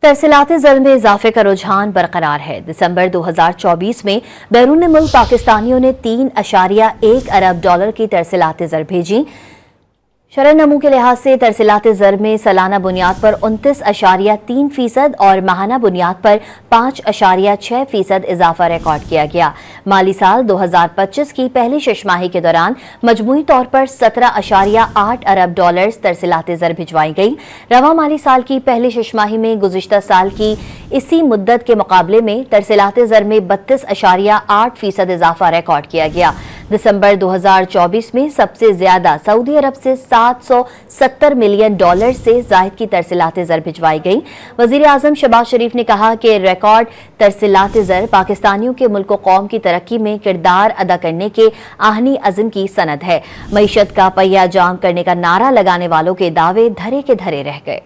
तरसीलाती ज़र में इजाफे का रुझान बरकरार है। दिसंबर 2024 में बैरून मुल्क पाकिस्तानियों ने $3.1 अरब की तरसीलाती ज़र भेजी। शरह नमू के लिहाज से तरसीलाती ज़र में सालाना बुनियाद पर 29.3% और माहाना बुनियाद पर 5.6% इजाफा रिकॉर्ड किया गया। माली साल 2025 की पहली छमाही के दौरान मजमूई तौर पर $17.8 अरब तरसीलाती ज़र भिजवाई गई। रवा माली साल की पहली छमाही में गुज़िश्ता साल की इसी मुद्दत के मुकाबले में तरसीलाती ज़र में 32.8% इजाफा रिकॉर्ड किया गया। दिसंबर 2024 में सबसे ज्यादा सऊदी अरब से $770 मिलियन से जायद की तरसीलाती ज़र भिजवाई गई। वज़ीर आज़म शहबाज शरीफ ने कहा कि रिकॉर्ड तरसीलाती ज़र पाकिस्तानियों के मुल्क कौम की तरक्की में किरदार अदा करने के आहनी अज़्म की सनद है। मईशत का पहिया जाम करने का नारा लगाने वालों के दावे धरे के धरे रह गए।